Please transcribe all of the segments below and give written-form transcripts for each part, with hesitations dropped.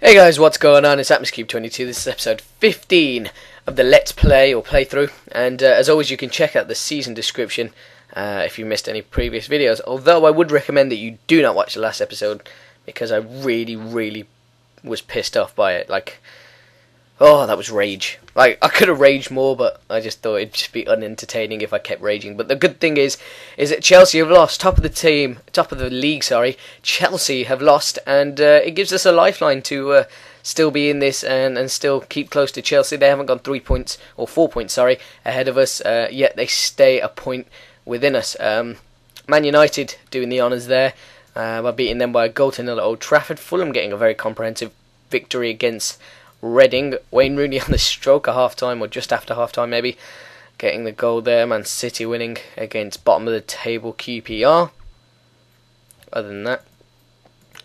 Hey guys, what's going on? It's AtmosCube22. This is episode 15 of the Let's Play or playthrough, and as always you can check out the season description if you missed any previous videos, although I would recommend that you do not watch the last episode because I really was pissed off by it. Like, oh, that was rage. Like, I could have raged more, but I just thought it'd just be unentertaining if I kept raging. But the good thing is that Chelsea have lost. Top of the league, sorry. Chelsea have lost, and it gives us a lifeline to still be in this and still keep close to Chelsea. They haven't gone 4 points, ahead of us, yet they stay a point within us. Man United doing the honours there by beating them by a goal to nil at Old Trafford. Fulham getting a very comprehensive victory against Reading. Wayne Rooney on the stroke at half-time, or just after half-time maybe, getting the goal there. Man City winning against bottom of the table QPR. Other than that,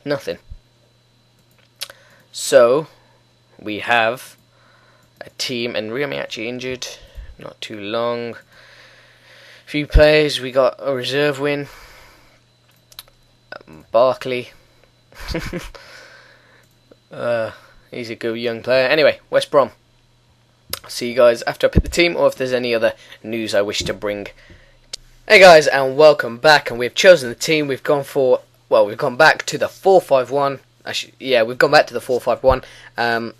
nothing. So, we have a team, and Remy actually injured, not too long. Few players, we got a reserve win. Barkley. He's a good young player. Anyway, West Brom. I'll see you guys after I pick the team, or if there's any other news I wish to bring. Hey guys, and welcome back. And we've chosen the team. We've gone back to the 4-5-1. Actually, we've gone back to the 4-5-1.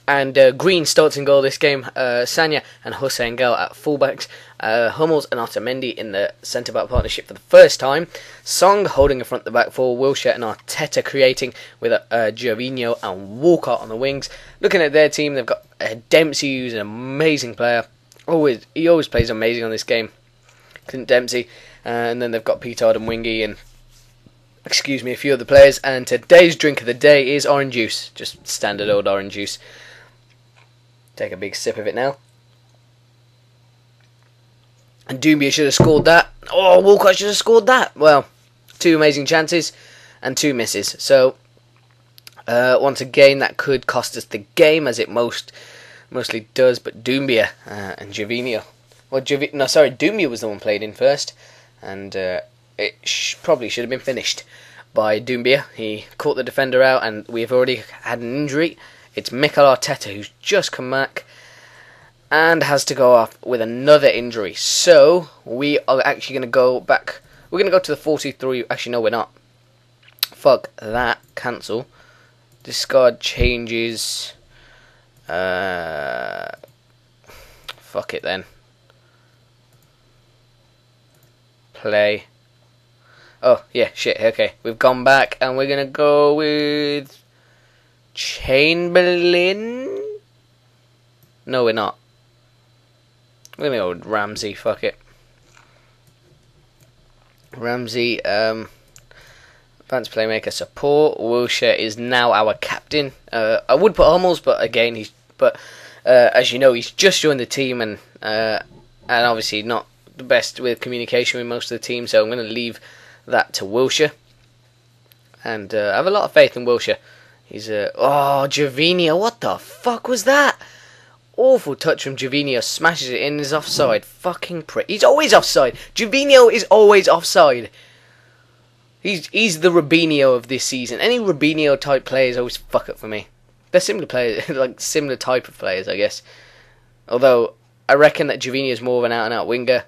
And Green starts in goal this game. Sanya and Hossein Gel at fullbacks. Hummels and Otamendi in the centre-back partnership for the first time. Song holding in front of the back four. Wilshere and Arteta creating with Gervinho and Walcott on the wings. Looking at their team, they've got Dempsey, who's an amazing player. He always plays amazing on this game. Clint Dempsey. And then they've got Petard and Wingy and a few other players. And today's drink of the day is orange juice. Just standard old orange juice. Take a big sip of it now. And Doumbia should have scored that. Oh, Walcott should have scored that. Well, 2 amazing chances and 2 misses. So, once again, that could cost us the game, as it mostly does. But Doumbia and Gervinho. Well, Doumbia was the one played in first. And it probably should have been finished by Doumbia. He caught the defender out, and we've already had an injury. It's Mikel Arteta, who's just come back and has to go off with another injury. So, we are actually going to go back. We're going to go to the 4-2-3. Actually, no, we're not. Fuck that. Cancel. Discard changes. Fuck it then. Play. Oh, yeah, shit. Okay, we've gone back and we're going to go with Chamberlain? No, we're not. We're going to go with Ramsey, fuck it. Ramsey, advanced playmaker support. Wilshere is now our captain. I would put Hummels, but again, as you know, he's just joined the team and obviously not the best with communication with most of the team, so I'm going to leave that to Wilshere. And I have a lot of faith in Wilshere. He's Gervinho, what the fuck was that? Awful touch from Gervinho, smashes it in, is offside. Fucking prick. He's always offside. Gervinho is always offside. He's the Robinho of this season. Any Robinho type players always fuck up for me. They're similar players, like similar type of players, I guess. Although I reckon that Gervinho is more of an out-and-out winger,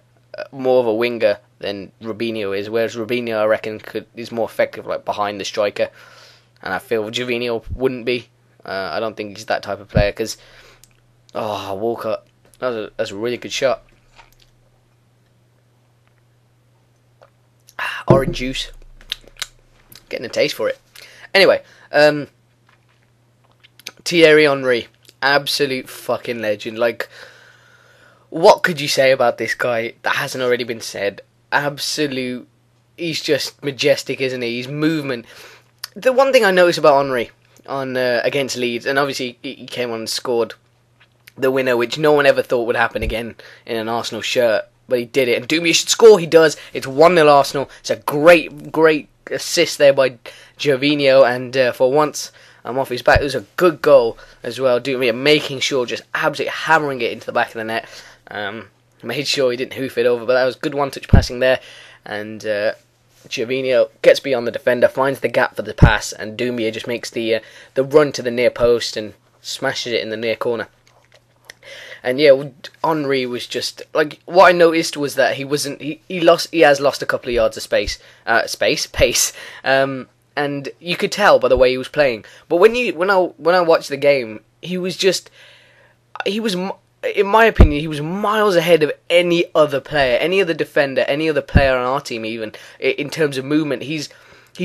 more of a winger than Robinho is. Whereas Robinho, I reckon, is more effective, like behind the striker. And I feel Gervinho wouldn't be. I don't think he's that type of player. Because, Walcott, that's a really good shot. Orange juice. Getting a taste for it. Anyway, Thierry Henry. Absolute fucking legend. Like, what could you say about this guy that hasn't already been said? Absolute. He's just majestic, isn't he? His movement. The one thing I noticed about Henry against Leeds, and obviously he came on and scored the winner, which no one ever thought would happen again in an Arsenal shirt, but he did it. And Doumbia should score, he does. It's 1-0 Arsenal. It's a great assist there by Gervinho, and for once I'm off his back. It was a good goal as well. Doumbia making sure, just absolutely hammering it into the back of the net. Made sure he didn't hoof it over, but that was good one-touch passing there. And Gervinho gets beyond the defender, finds the gap for the pass, and Doumbia just makes the run to the near post and smashes it in the near corner. And yeah, Henry was just like, what I noticed was that he has lost a couple of yards of pace, and you could tell by the way he was playing. But when I watched the game, he was, in my opinion, he was miles ahead of any other player, any other defender, any other player on our team. Even in terms of movement, he's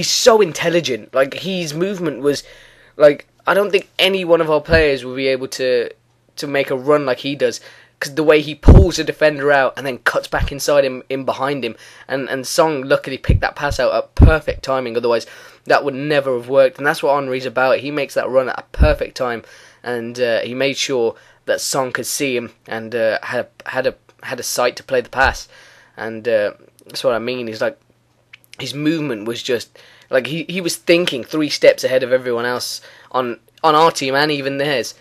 so intelligent. Like, his movement was like, I don't think any one of our players will be able to make a run like he does, because the way he pulls a defender out and then cuts back inside him, in behind him, and Song luckily picked that pass out at perfect timing, otherwise that would never have worked. And that's what Henry's about. He makes that run at a perfect time, and he made sure that Song could see him and had a sight to play the pass. And that's what I mean. He's like, his movement was just like, he was thinking 3 steps ahead of everyone else on our team and even theirs.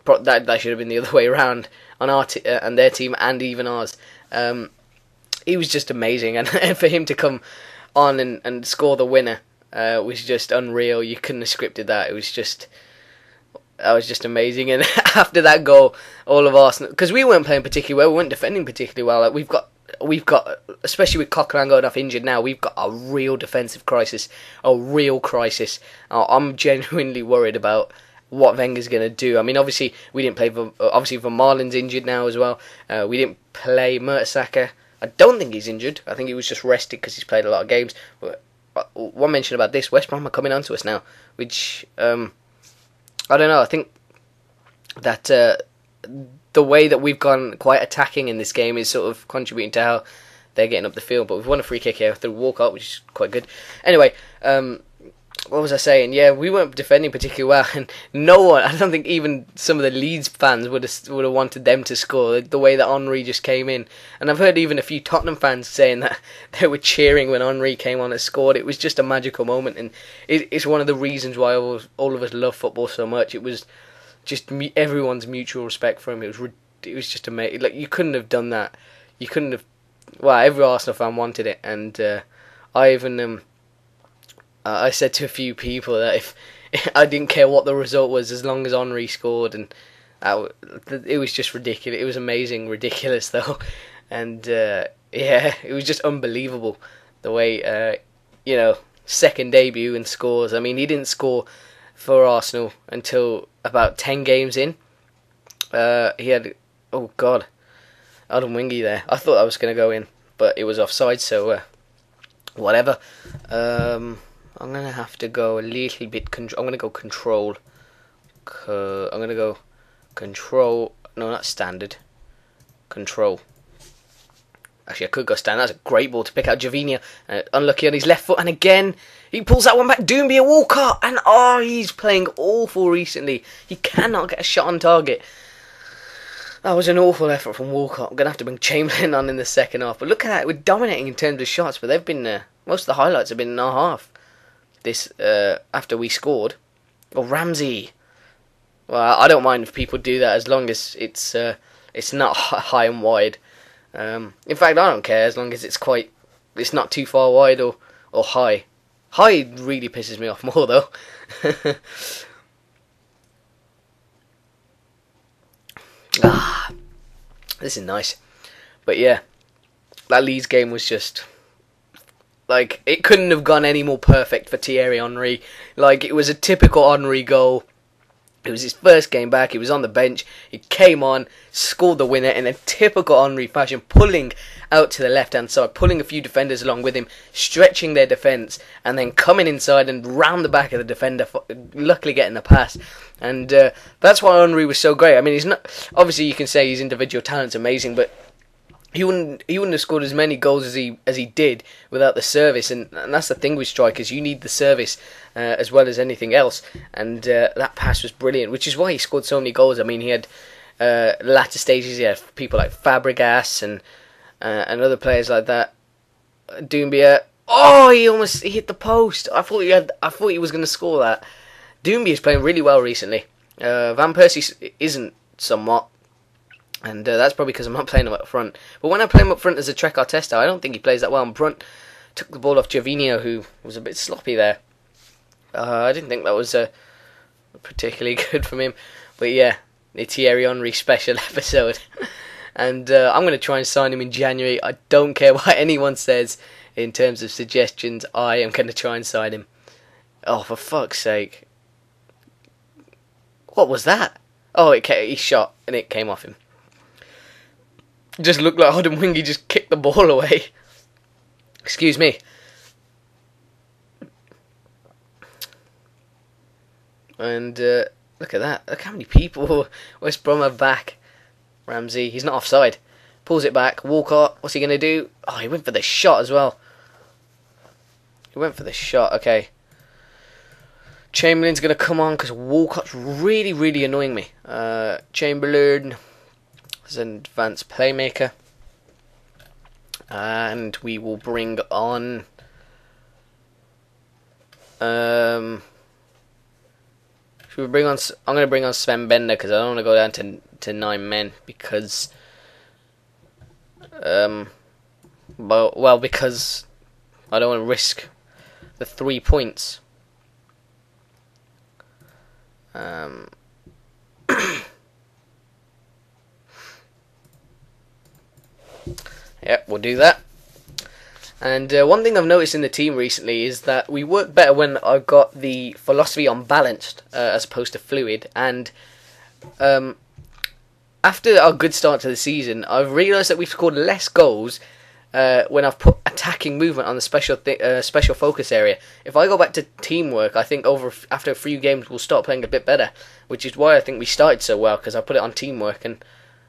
That should have been the other way around, on our and their team and even ours. He was just amazing, and for him to come on and score the winner was just unreal. You couldn't have scripted that. That was just amazing. And after that goal, all of Arsenal, because we weren't playing particularly well, we weren't defending particularly well. Like, we've got, especially with Coquelin going off injured now, we've got a real defensive crisis, a real crisis. I'm genuinely worried about what Wenger's going to do. I mean, obviously we didn't play. Obviously Vermaelen's injured now as well. We didn't play Mertesacker. I don't think he's injured. I think he was just rested because he's played a lot of games. But one mention about this: West Brom are coming on to us now, which I don't know. I think that the way that we've gone quite attacking in this game is sort of contributing to how they're getting up the field. But we've won a free kick here through Walcott, which is quite good. Anyway, what was I saying? Yeah, we weren't defending particularly well, and no one, I don't think even some of the Leeds fans would have wanted them to score, the way that Henry just came in. And I've heard even a few Tottenham fans saying that they were cheering when Henry came on and scored. It was just a magical moment, and it's one of the reasons why all of us love football so much. It was just everyone's mutual respect for him. It was just amazing. Like, you couldn't have done that. You couldn't have. Well, every Arsenal fan wanted it, and I even I said to a few people that if I didn't care what the result was as long as Henry scored, and it was just ridiculous. It was amazing, ridiculous though, and yeah, it was just unbelievable the way second debut and scores. I mean, he didn't score for Arsenal until about 10 games in. He had, oh god, Adam Wingy there. I thought that was going to go in, but it was offside, so whatever. I'm going to have to go a little bit. I'm going to go control. I'm going to go control. No, not standard. Control. Actually, I could go standard. That's a great ball to pick out. Gervinho. Unlucky on his left foot. And again, he pulls that one back. Doumbia Walcott. And he's playing awful recently. He cannot get a shot on target. That was an awful effort from Walcott. I'm going to have to bring Chamberlain on in the second half. But look at that. We're dominating in terms of shots. But they've been most of the highlights have been in our half. This after we scored. Or Ramsey. Well, I don't mind if people do that as long as it's not high and wide. In fact, I don't care as long as it's not too far wide or high. High really pisses me off more though. This is nice. But yeah, that Leeds game was just, like, it couldn't have gone any more perfect for Thierry Henry. Like, it was a typical Henry goal. It was his first game back. He was on the bench. He came on, scored the winner in a typical Henry fashion, pulling out to the left-hand side, pulling a few defenders along with him, stretching their defence, and then coming inside and round the back of the defender, luckily getting the pass. And that's why Henry was so great. I mean, he's not, obviously you can say his individual talent's amazing, but he wouldn't have scored as many goals as he did without the service, and that's the thing with strikers. You need the service as well as anything else, and that pass was brilliant, which is why he scored so many goals. I mean, he had latter stages. He had people like Fabregas and other players like that. Doumbia, he hit the post. I thought he was going to score that. Doumbia's playing really well recently. Van Persie isn't somewhat. And that's probably because I'm not playing him up front. But when I play him up front as a Trek Arteta, I don't think he plays that well up front. took the ball off Gervinho, who was a bit sloppy there. I didn't think that was particularly good from him. But yeah, the Thierry Henry special episode. And I'm going to try and sign him in January. I don't care what anyone says in terms of suggestions. I am going to try and sign him. Oh, for fuck's sake. What was that? Oh, he shot and it came off him. It just looked like Odemwingie just kicked the ball away. Excuse me. And look at that. Look how many people West Brom are back. Ramsey, he's not offside. Pulls it back. Walcott, what's he going to do? Oh, he went for the shot as well. He went for the shot. Okay. Chamberlain's going to come on because Walcott's really, really annoying me. Chamberlain is an advanced playmaker. And we will bring on... should we bring on... I'm going to bring on Sven Bender because I don't want to go down to 9 men because... well, because I don't want to risk the 3 points. Yep, we'll do that. And one thing I've noticed in the team recently is that we work better when I've got the philosophy on balanced as opposed to fluid. And after our good start to the season, I've realised that we've scored less goals when I've put attacking movement on the special focus area. If I go back to teamwork, I think after a few games we'll start playing a bit better, which is why I think we started so well, because I put it on teamwork, and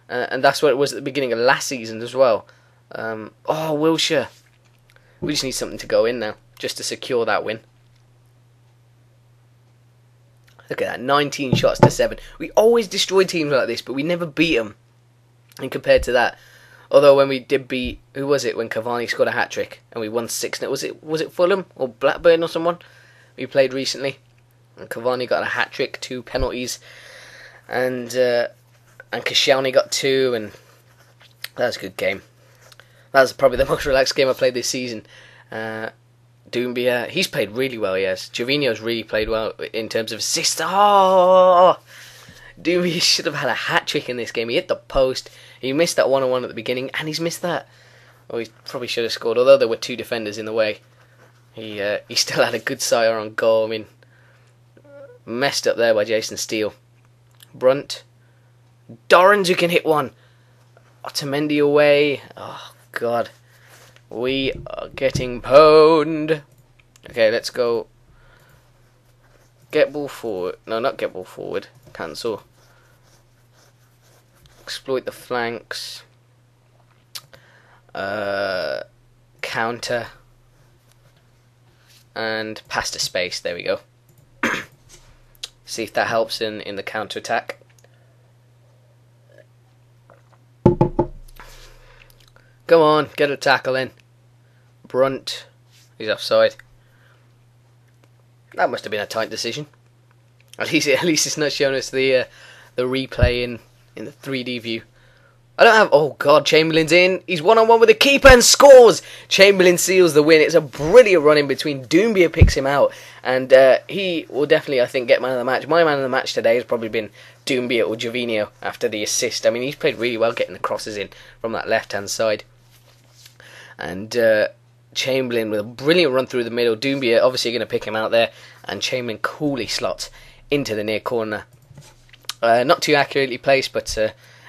that's what it was at the beginning of last season as well. Oh, Wilshere. We just need something to go in now, just to secure that win. Look at that, 19 shots to 7. We always destroy teams like this, but we never beat them. And compared to that, although when we did beat, who was it, when Cavani scored a hat-trick, and we won 6-0, was it Fulham, or Blackburn or someone we played recently? And Cavani got a hat-trick, 2 penalties, and Koscielny got 2, and that was a good game. That was probably the most relaxed game I played this season. Doumbia, he's played really well, yes. Gervinho's really played well in terms of assists. Oh! Doumbia should have had a hat-trick in this game. He hit the post. He missed that one-on-one at the beginning, and he's missed that. Oh, he probably should have scored, although there were 2 defenders in the way. He still had a good sighter on goal. I mean, messed up there by Jason Steele. Brunt. Dorrans, who can hit one. Otamendi away. Oh, God. We are getting pwned. Okay, let's go. Get ball forward. No, not get ball forward. Cancel. Exploit the flanks. Counter. And pass to space. There we go. See if that helps in the counter attack. Come on, get a tackle in. Brunt. He's offside. That must have been a tight decision. At least it's not showing us the replay in the 3D view. I don't have... Oh, God, Chamberlain's in. He's one-on-one with the keeper and scores! Chamberlain seals the win. It's a brilliant run in between. Doumbia picks him out. And he will definitely, I think, get man of the match. My man of the match today has probably been Doumbia or Gervinho after the assist. I mean, he's played really well getting the crosses in from that left-hand side. And Chamberlain with a brilliant run through the middle. Doumbia obviously going to pick him out there. And Chamberlain coolly slots into the near corner. Not too accurately placed, but...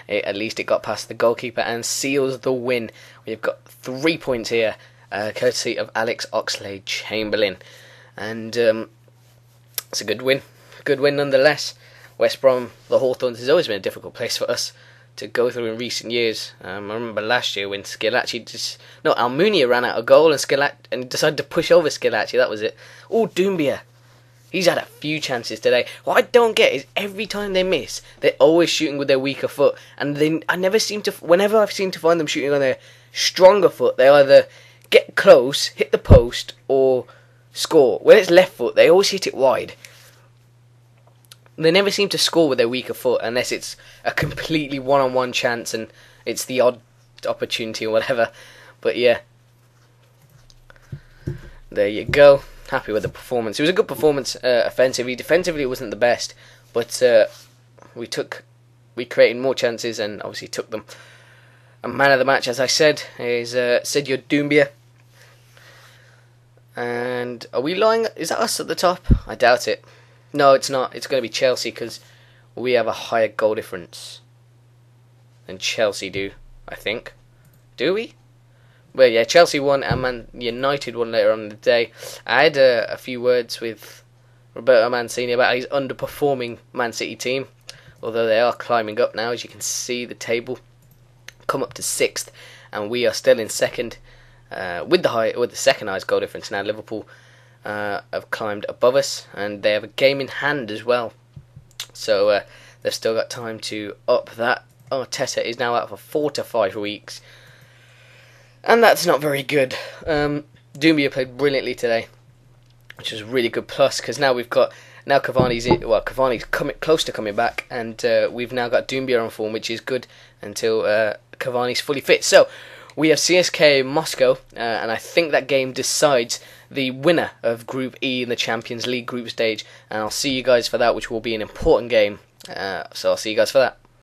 at least it got past the goalkeeper and seals the win. We've got 3 points here, courtesy of Alex Oxlade-Chamberlain. And it's a good win. Good win nonetheless. West Brom, the Hawthorns, has always been a difficult place for us to go through in recent years. I remember last year when Almunia ran out of goal and decided to push over Schillaci. That was it. Oh, Doumbia. He's had a few chances today. What I don't get is every time they miss, they're always shooting with their weaker foot. And whenever I've seemed to find them shooting on their stronger foot, they either get close, hit the post, or score. When it's left foot, they always hit it wide. They never seem to score with their weaker foot unless it's a completely one-on-one chance and it's the odd opportunity or whatever. But yeah. there you go. Happy with the performance. It was a good performance offensively. Defensively, it wasn't the best, but we created more chances and obviously took them. A man of the match, as I said, is Sekou Doumbia. And are we lying? Is that us at the top? I doubt it. No, it's not. It's going to be Chelsea because we have a higher goal difference than Chelsea do, I think. Do we? Well, yeah, Chelsea won and Man United won later on in the day. I had a few words with Roberto Mancini about his underperforming Man City team, although they are climbing up now, as you can see the table. Come up to 6th, and we are still in 2nd with the second highest goal difference. Now Liverpool have climbed above us, and they have a game in hand as well. So they've still got time to up that. Arteta is now out for 4 to 5 weeks. And that's not very good. Doumbia played brilliantly today, which was really good plus, because now Cavani's close to coming back, and we've now got Doumbia on form, which is good until Cavani's fully fit. So we have CSKA Moscow, and I think that game decides the winner of Group E in the Champions League group stage, and I'll see you guys for that, which will be an important game. So I'll see you guys for that.